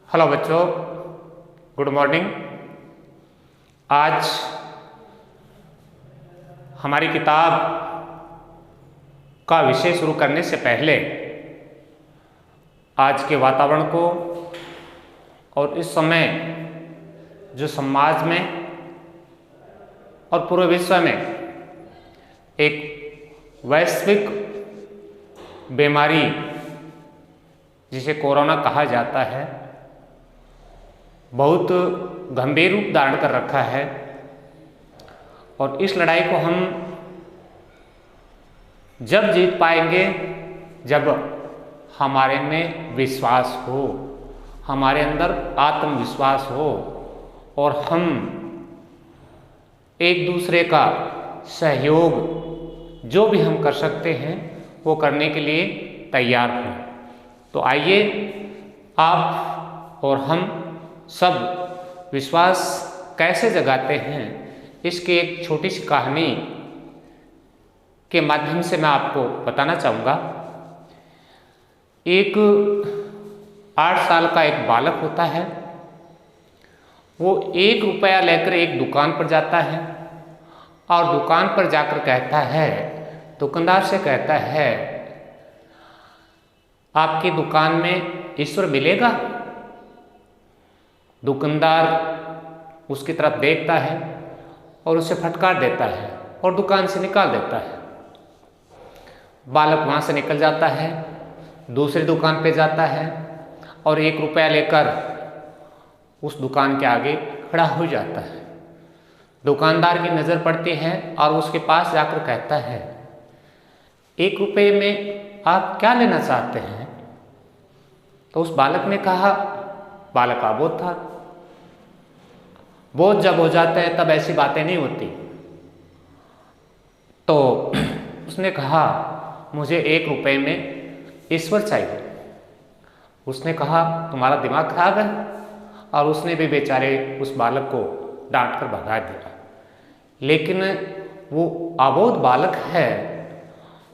Hello बच्चों, good morning. आज हमारी किताब का विषय शुरू करने से पहले आज के वातावरण को और इस समय जो समाज में और पूरे विश्व में एक वैश्विक बीमारी जिसे कोरोना कहा जाता है बहुत गंभीर रूप धारण कर रखा है और इस लड़ाई को हम जब जीत पाएंगे जब हमारे में विश्वास हो, हमारे अंदर आत्मविश्वास हो और हम एक दूसरे का सहयोग जो भी हम कर सकते हैं वो करने के लिए तैयार हों। तो आइए आप और हम सब विश्वास कैसे जगाते हैं इसकी एक छोटी सी कहानी के माध्यम से मैं आपको बताना चाहूँगा। एक 8 साल का एक बालक होता है। वो 1 रुपया लेकर एक दुकान पर जाता है और दुकान पर जाकर कहता है, दुकानदार से कहता है, आपकी दुकान में ईश्वर मिलेगा? दुकानदार उसकी तरफ देखता है और उसे फटकार देता है और दुकान से निकाल देता है। बालक वहाँ से निकल जाता है, दूसरी दुकान पे जाता है और 1 रुपया लेकर उस दुकान के आगे खड़ा हो जाता है। दुकानदार की नज़र पड़ती है और उसके पास जाकर कहता है, 1 रुपये में आप क्या लेना चाहते हैं? तो उस बालक ने कहा, बालक अबोध था। बोझ जब हो जाता है तब ऐसी बातें नहीं होती। तो उसने कहा, मुझे 1 रुपये में ईश्वर चाहिए। उसने कहा, तुम्हारा दिमाग खराब है? और उसने भी बेचारे उस बालक को डांट कर भगा दिया। लेकिन वो अबोध बालक है,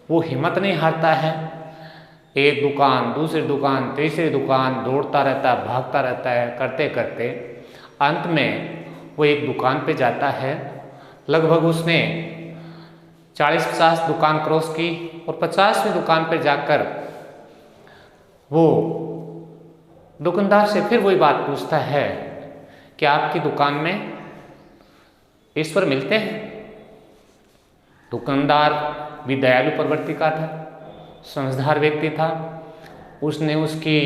वो हिम्मत नहीं हारता है। एक दुकान, दूसरी दुकान, तीसरी दुकान दौड़ता रहता है, भागता रहता है। करते करते अंत में वो एक दुकान पे जाता है। लगभग उसने 40-50 दुकान क्रॉस की और 50वीं दुकान पर जाकर वो दुकानदार से फिर वही बात पूछता है कि आपकी दुकान में ईश्वर मिलते हैं? दुकानदार भी दयालु प्रवृत्ति का था, समझदार व्यक्ति था। उसने उसकी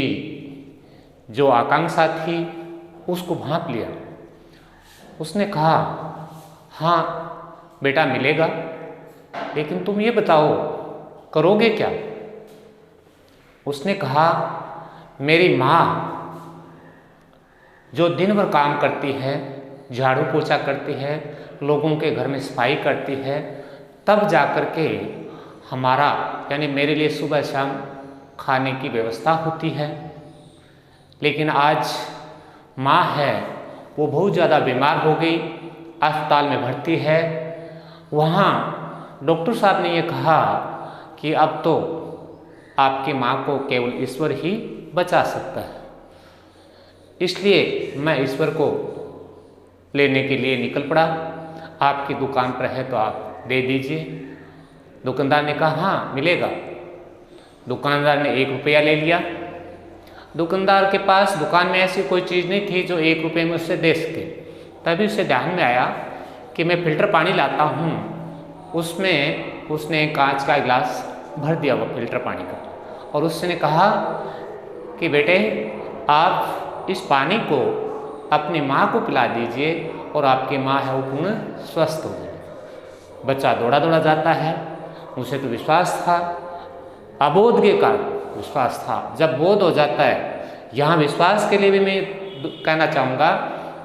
जो आकांक्षा थी उसको भांप लिया। उसने कहा, हाँ बेटा मिलेगा, लेकिन तुम ये बताओ करोगे क्या? उसने कहा, मेरी माँ जो दिन भर काम करती है, झाड़ू पोछा करती है, लोगों के घर में सफाई करती है, तब जाकर के हमारा यानी मेरे लिए सुबह शाम खाने की व्यवस्था होती है। लेकिन आज माँ है वो बहुत ज़्यादा बीमार हो गई, अस्पताल में भर्ती है। वहाँ डॉक्टर साहब ने ये कहा कि अब तो आपकी माँ को केवल ईश्वर ही बचा सकता है, इसलिए मैं ईश्वर को लेने के लिए निकल पड़ा। आपकी दुकान पर है तो आप दे दीजिए। दुकानदार ने कहा, हाँ मिलेगा। दुकानदार ने 1 रुपया ले लिया। दुकानदार के पास दुकान में ऐसी कोई चीज़ नहीं थी जो 1 रुपये में उससे दे सके। तभी उसे ध्यान में आया कि मैं फ़िल्टर पानी लाता हूँ। उसमें उसने कांच का गिलास भर दिया वो फ़िल्टर पानी का, और उसने कहा कि बेटे आप इस पानी को अपनी माँ को पिला दीजिए और आपकी माँ है वो पूर्ण स्वस्थ हो जाए। बच्चा दौड़ा दौड़ा जाता है। उसे तो विश्वास था, अबोध के कारण विश्वास था। जब बोध हो जाता है, यहाँ विश्वास के लिए भी मैं कहना चाहूँगा,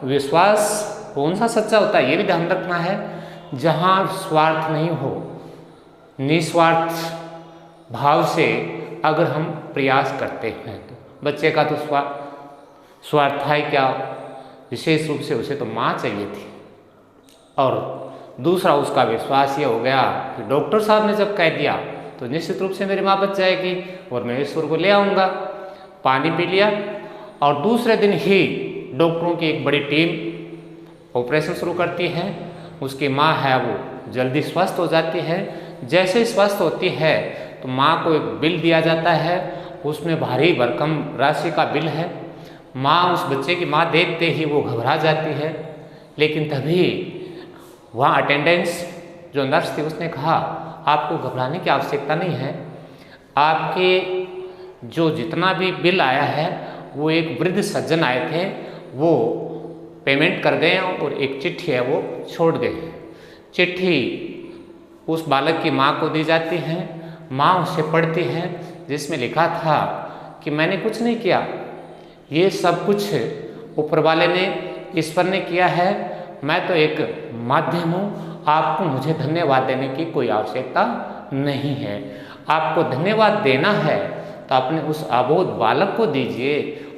विश्वास कौन सा सच्चा होता है ये भी ध्यान रखना है। जहाँ स्वार्थ नहीं हो, निस्वार्थ भाव से अगर हम प्रयास करते हैं तो बच्चे का तो स्वार्थ है क्या, विशेष रूप से उसे तो माँ चाहिए थी। और दूसरा उसका विश्वास ये हो गया कि डॉक्टर साहब ने जब कह दिया तो निश्चित रूप से मेरी माँ बच जाएगी और मैं ईश्वर को ले आऊँगा। पानी पी लिया और दूसरे दिन ही डॉक्टरों की एक बड़ी टीम ऑपरेशन शुरू करती है। उसकी माँ है वो जल्दी स्वस्थ हो जाती है। जैसे ही स्वस्थ होती है तो माँ को एक बिल दिया जाता है, उसमें भारी भरकम राशि का बिल है। माँ उस बच्चे की माँ देखते ही वो घबरा जाती है, लेकिन तभी वहाँ अटेंडेंस जो नर्स थी उसने कहा आपको घबराने की आवश्यकता नहीं है, आपके जो जितना भी बिल आया है वो एक वृद्ध सज्जन आए थे, वो पेमेंट कर गए और एक चिट्ठी है वो छोड़ गए। चिट्ठी उस बालक की माँ को दी जाती है। माँ उसे पढ़ती है, जिसमें लिखा था कि मैंने कुछ नहीं किया, ये सब कुछ ऊपर वाले ने, ईश्वर ने किया है, मैं तो एक माध्यम हूँ, आपको मुझे धन्यवाद देने की कोई आवश्यकता नहीं है। आपको धन्यवाद देना है तो अपने उस अबोध बालक को दीजिए,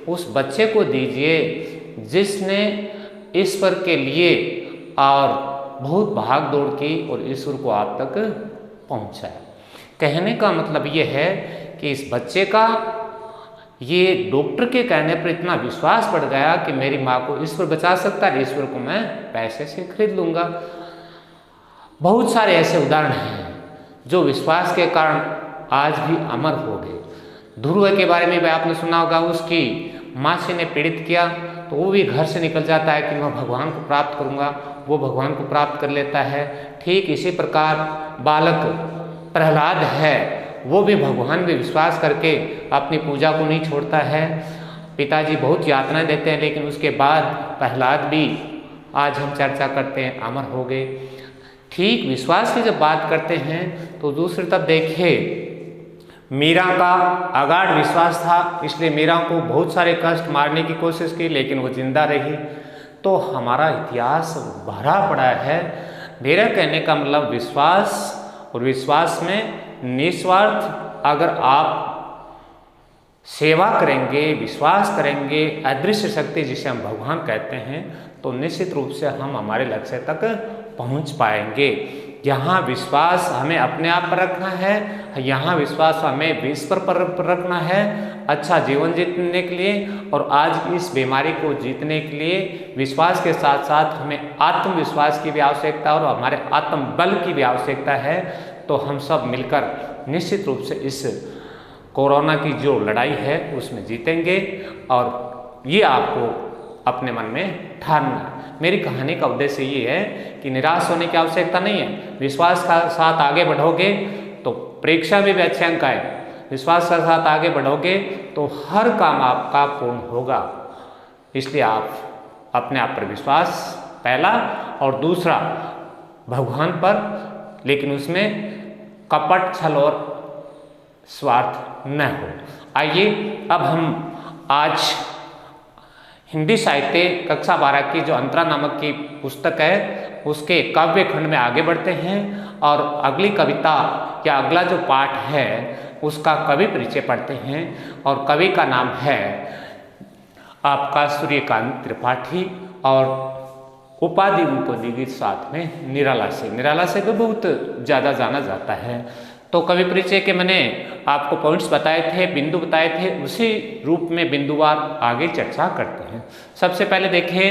उस बच्चे को दीजिए जिसने ईश्वर के लिए और बहुत भाग दौड़ की और ईश्वर को आप तक पहुँचाया। कहने का मतलब ये है कि इस बच्चे का ये डॉक्टर के कहने पर इतना विश्वास बढ़ गया कि मेरी माँ को ईश्वर बचा सकता है, ईश्वर को मैं पैसे से खरीद लूँगा। बहुत सारे ऐसे उदाहरण हैं जो विश्वास के कारण आज भी अमर हो गए। ध्रुव के बारे में भी आपने सुना होगा, उसकी मासी ने पीड़ित किया तो वो भी घर से निकल जाता है कि मैं भगवान को प्राप्त करूँगा, वो भगवान को प्राप्त कर लेता है। ठीक इसी प्रकार बालक प्रहलाद है, वो भी भगवान में विश्वास करके अपनी पूजा को नहीं छोड़ता है। पिताजी बहुत यातनाएं देते हैं, लेकिन उसके बाद प्रहलाद भी आज हम चर्चा करते हैं अमर हो गए। ठीक विश्वास की जब बात करते हैं तो दूसरी तरफ देखिए, मीरा का अगाध विश्वास था, इसलिए मीरा को बहुत सारे कष्ट मारने की कोशिश की, लेकिन वो जिंदा रही। तो हमारा इतिहास भरा पड़ा है। मेरा कहने का मतलब विश्वास, और विश्वास में निस्वार्थ अगर आप सेवा करेंगे, विश्वास करेंगे, अदृश्य शक्ति जिसे हम भगवान कहते हैं, तो निश्चित रूप से हम हमारे लक्ष्य तक पहुंच पाएंगे। यहाँ विश्वास हमें अपने आप पर रखना है, यहाँ विश्वास हमें ईश्वर पर रखना है अच्छा जीवन जीतने के लिए, और आज इस बीमारी को जीतने के लिए विश्वास के साथ साथ हमें आत्मविश्वास की भी आवश्यकता और हमारे आत्मबल की भी आवश्यकता है। तो हम सब मिलकर निश्चित रूप से इस कोरोना की जो लड़ाई है उसमें जीतेंगे, और ये आपको अपने मन में ठानना है। मेरी कहानी का उद्देश्य ये है कि निराश होने की आवश्यकता नहीं है। विश्वास के साथ आगे बढ़ोगे तो परीक्षा में भी अच्छे अंक आए, विश्वास के साथ आगे बढ़ोगे तो हर काम आपका पूर्ण होगा। इसलिए आप अपने आप पर विश्वास पहला, और दूसरा भगवान पर, लेकिन उसमें कपट, छल और स्वार्थ न हो। आइए अब हम आज हिंदी साहित्य कक्षा 12 की जो अंतरा नामक की पुस्तक है उसके काव्य खंड में आगे बढ़ते हैं, और अगली कविता या अगला जो पाठ है उसका कवि परिचय पढ़ते हैं। और कवि का नाम है आपका सूर्यकांत त्रिपाठी, और उपाधि उनको दी गई साथ में निराला से। निराला से भी बहुत ज़्यादा जाना जाता है। तो कवि परिचय के मैंने आपको पॉइंट्स बताए थे, बिंदु बताए थे, उसी रूप में बिंदुवार आगे चर्चा करते हैं। सबसे पहले देखें,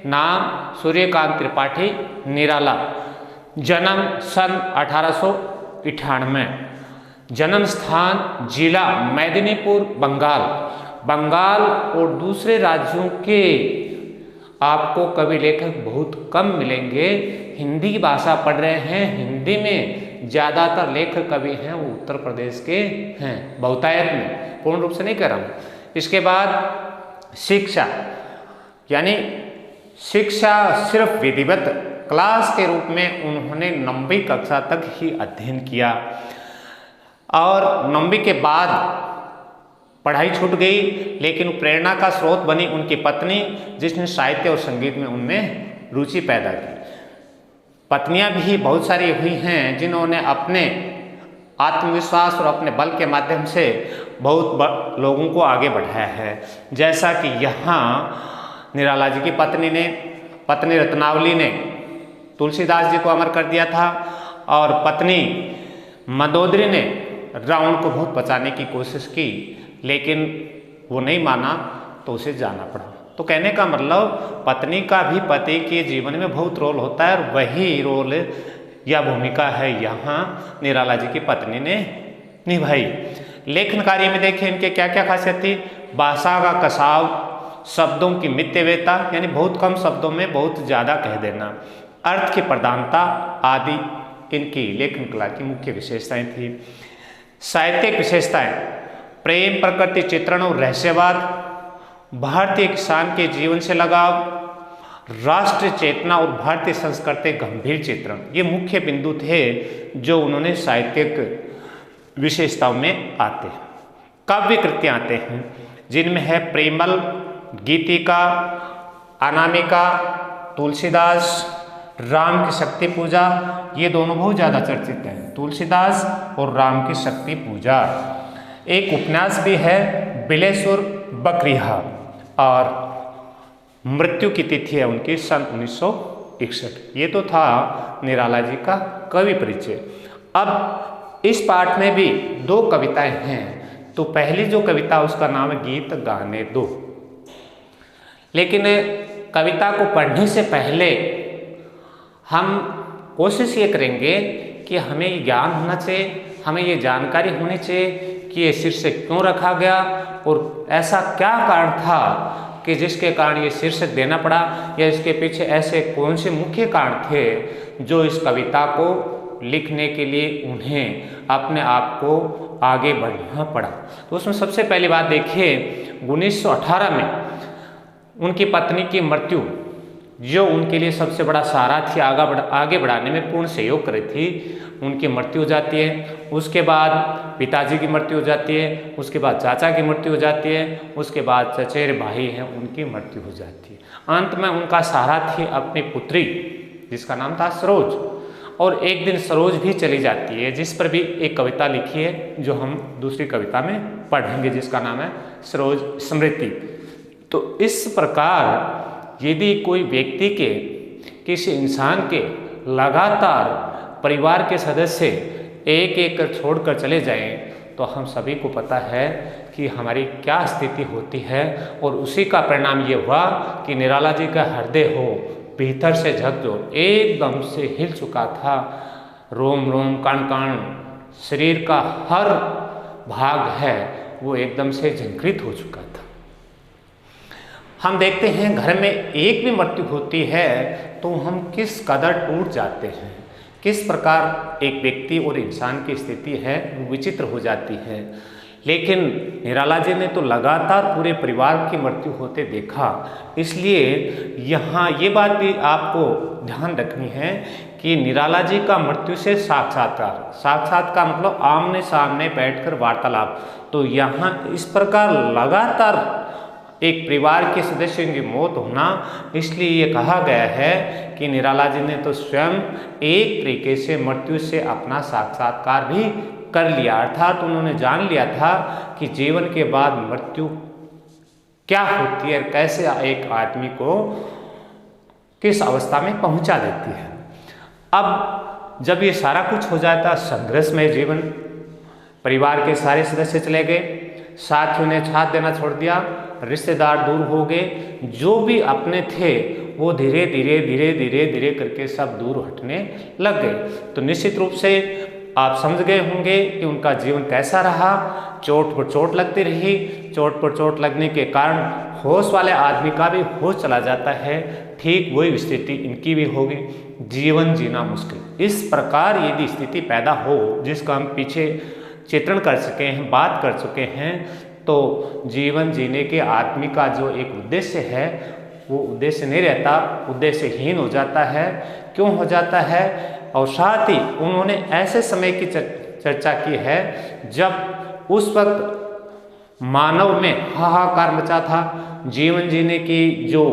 नाम सूर्यकांत त्रिपाठी, निराला, जन्म सन 1898, जन्म स्थान जिला मेदिनीपुर, बंगाल। बंगाल और दूसरे राज्यों के आपको कवि लेखक बहुत कम मिलेंगे। हिंदी भाषा पढ़ रहे हैं, हिंदी में ज़्यादातर लेखक कवि हैं वो उत्तर प्रदेश के हैं, बहुतायत में, पूर्ण रूप से नहीं कह रहा हूँ। इसके बाद शिक्षा, यानी शिक्षा सिर्फ विधिवत क्लास के रूप में उन्होंने 9वीं कक्षा तक ही अध्ययन किया, और 9वीं के बाद पढ़ाई छूट गई, लेकिन प्रेरणा का स्रोत बनी उनकी पत्नी, जिसने साहित्य और संगीत में उनमें रुचि पैदा की। पत्नियां भी बहुत सारी हुई हैं जिन्होंने अपने आत्मविश्वास और अपने बल के माध्यम से बहुत लोगों को आगे बढ़ाया है। जैसा कि यहाँ निराला जी की पत्नी रत्नावली ने तुलसीदास जी को अमर कर दिया था, और पत्नी मंदोदरी ने रावण को बहुत बचाने की कोशिश की, लेकिन वो नहीं माना, तो उसे जाना पड़ा। तो कहने का मतलब पत्नी का भी पति के जीवन में बहुत रोल होता है, और वही रोल या भूमिका है यहाँ निराला जी की पत्नी ने निभाई। लेखन कार्य में देखिए इनके क्या क्या खासियत थी। भाषा का कसाव, शब्दों की मितव्ययता यानी बहुत कम शब्दों में बहुत ज़्यादा कह देना, अर्थ की प्रधानता आदि इनकी लेखन कला की मुख्य विशेषताएं थी। साहित्यिक विशेषताएं, प्रेम, प्रकृति चित्रण और रहस्यवाद, भारतीय किसान के जीवन से लगाव, राष्ट्र चेतना और भारतीय संस्कृति गंभीर चित्रण, ये मुख्य बिंदु थे जो उन्होंने साहित्यिक विशेषताओं में आते हैं। काव्य कृतियाँ आते हैं जिनमें है प्रेमल, गीतिका, अनामिका, तुलसीदास, राम की शक्ति पूजा, ये दोनों बहुत ज़्यादा चर्चित हैं, तुलसीदास और राम की शक्ति पूजा। एक उपन्यास भी है बिलेसुर बकरिहा, और मृत्यु की तिथि है उनकी सन 1961। ये तो था निराला जी का कवि परिचय। अब इस पाठ में भी दो कविताएं हैं। तो पहली जो कविता उसका नाम है गीत गाने दो। लेकिन कविता को पढ़ने से पहले हम कोशिश ये करेंगे कि हमें ये ज्ञान होना चाहिए, हमें ये जानकारी होनी चाहिए कि ये शीर्षक क्यों रखा गया और ऐसा क्या कारण था कि जिसके कारण ये शीर्षक देना पड़ा, या इसके पीछे ऐसे कौन से मुख्य कारण थे जो इस कविता को लिखने के लिए उन्हें अपने आप को आगे बढ़ना पड़ा। तो उसमें सबसे पहली बात देखिए, 1918 में उनकी पत्नी की मृत्यु जो उनके लिए सबसे बड़ा सहारा थी, आगे बढ़ाने में पूर्ण सहयोग कर रही थी, उनकी मृत्यु हो जाती है। उसके बाद पिताजी की मृत्यु हो जाती है, उसके बाद चाचा की मृत्यु हो जाती है, उसके बाद चचेरे भाई हैं उनकी मृत्यु हो जाती है। अंत में उनका सहारा थी अपनी पुत्री जिसका नाम था सरोज, और एक दिन सरोज भी चली जाती है, जिस पर भी एक कविता लिखी है जो हम दूसरी कविता में पढ़ेंगे, जिसका नाम है सरोज स्मृति। तो इस प्रकार यदि कोई व्यक्ति के, किसी इंसान के लगातार परिवार के सदस्य एक एक कर छोड़कर चले जाएं, तो हम सभी को पता है कि हमारी क्या स्थिति होती है। और उसी का परिणाम ये हुआ कि निराला जी का हृदय हो भीतर से झकझोर एकदम से हिल चुका था, रोम रोम कण कण शरीर का हर भाग है वो एकदम से झंकृत हो चुका था। हम देखते हैं घर में एक भी मृत्यु होती है तो हम किस कदर टूट जाते हैं, किस प्रकार एक व्यक्ति और इंसान की स्थिति है वो विचित्र हो जाती है। लेकिन निराला जी ने तो लगातार पूरे परिवार की मृत्यु होते देखा, इसलिए यहाँ ये बात भी आपको ध्यान रखनी है कि निराला जी का मृत्यु से साक्षात्कार, साक्षात्कार मतलब आमने सामने बैठकर वार्तालाप, तो यहाँ इस प्रकार लगातार एक परिवार के सदस्यों की मौत होना, इसलिए ये कहा गया है कि निराला जी ने तो स्वयं एक तरीके से मृत्यु से अपना साक्षात्कार भी कर लिया, अर्थात उन्होंने जान लिया था कि जीवन के बाद मृत्यु क्या होती है, कैसे एक आदमी को किस अवस्था में पहुंचा देती है। अब जब ये सारा कुछ हो जाता, संघर्षमय जीवन, परिवार के सारे सदस्य चले गए, साथियों ने साथ देना छोड़ दिया, रिश्तेदार दूर हो गए, जो भी अपने थे वो धीरे धीरे धीरे धीरे धीरे करके सब दूर हटने लग गए। तो निश्चित रूप से आप समझ गए होंगे कि उनका जीवन कैसा रहा। चोट पर चोट लगती रही, चोट पर चोट लगने के कारण होश वाले आदमी का भी होश चला जाता है, ठीक वही स्थिति इनकी भी होगी, जीवन जीना मुश्किल। इस प्रकार यदि स्थिति पैदा हो, जिसका हम पीछे चित्रण कर चुके हैं, बात कर चुके हैं, तो जीवन जीने के आदमी का जो एक उद्देश्य है वो उद्देश्य नहीं रहता, उद्देश्यहीन हो जाता है। क्यों हो जाता है? और साथ ही उन्होंने ऐसे समय की चर्चा की है जब उस वक्त मानव में हाहाकार मचा था, जीवन जीने की जो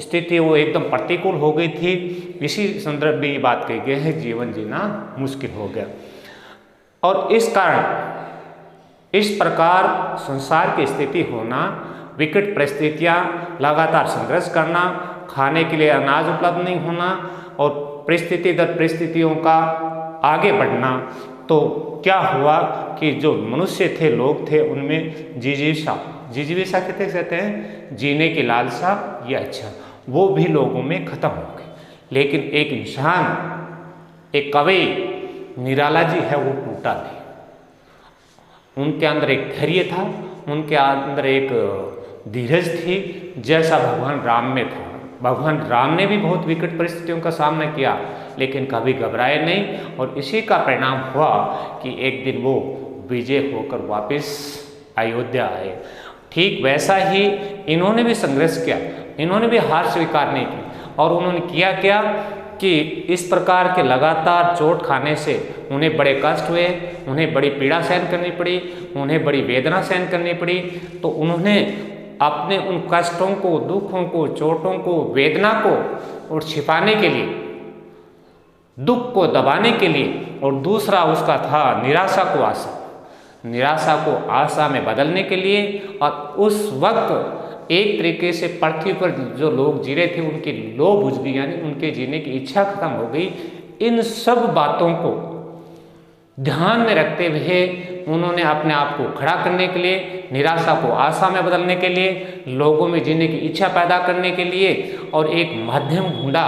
स्थिति वो एकदम प्रतिकूल हो गई थी। इसी संदर्भ में ये बात कही गई है, जीवन जीना मुश्किल हो गया। और इस कारण इस प्रकार संसार की स्थिति होना, विकट परिस्थितियाँ, लगातार संघर्ष करना, खाने के लिए अनाज उपलब्ध नहीं होना और परिस्थिति दर परिस्थितियों का आगे बढ़ना, तो क्या हुआ कि जो मनुष्य थे, लोग थे, उनमें जिजीविषा जिजीविषा कहते हैं जीने की लालसा, ये अच्छा, वो भी लोगों में खत्म हो गई। लेकिन एक इंसान, एक कवि निराला जी है, वो टूटा नहीं। उनके अंदर एक धैर्य था, उनके अंदर एक धीरज थी, जैसा भगवान राम में था। भगवान राम ने भी बहुत विकट परिस्थितियों का सामना किया, लेकिन कभी घबराए नहीं, और इसी का परिणाम हुआ कि एक दिन वो विजय होकर वापस अयोध्या आए। ठीक वैसा ही इन्होंने भी संघर्ष किया, इन्होंने भी हार स्वीकार नहीं की, और उन्होंने किया क्या कि इस प्रकार के लगातार चोट खाने से उन्हें बड़े कष्ट हुए, उन्हें बड़ी पीड़ा सहन करनी पड़ी, उन्हें बड़ी वेदना सहन करनी पड़ी। तो उन्होंने अपने उन कष्टों को, दुखों को, चोटों को, वेदना को और छिपाने के लिए, दुख को दबाने के लिए, और दूसरा उसका था निराशा को आशा, निराशा को आशा में बदलने के लिए। और उस वक्त एक तरीके से पृथ्वी पर जो लोग जी रहे थे उनकी लो बुझ गई, यानी उनके जीने की इच्छा खत्म हो गई। इन सब बातों को ध्यान में रखते हुए उन्होंने अपने आप को खड़ा करने के लिए, निराशा को आशा में बदलने के लिए, लोगों में जीने की इच्छा पैदा करने के लिए, और एक माध्यम ढूंढा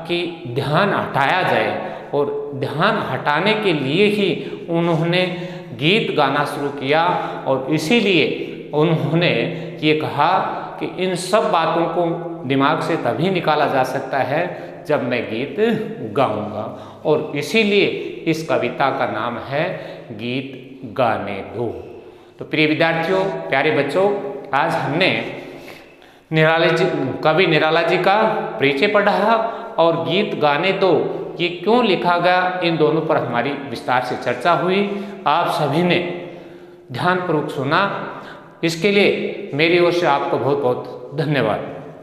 कि ध्यान हटाया जाए। और ध्यान हटाने के लिए ही उन्होंने गीत गाना शुरू किया, और इसीलिए उन्होंने ये कहा कि इन सब बातों को दिमाग से तभी निकाला जा सकता है जब मैं गीत गाऊंगा। और इसीलिए इस कविता का नाम है गीत गाने दो। तो प्रिय विद्यार्थियों, प्यारे बच्चों, आज हमने कवि निराला जी का परिचय पढ़ा, और गीत गाने दो ये क्यों लिखा गया, इन दोनों पर हमारी विस्तार से चर्चा हुई। आप सभी ने ध्यानपूर्वक सुना, इसके लिए मेरी ओर से आपको बहुत बहुत धन्यवाद।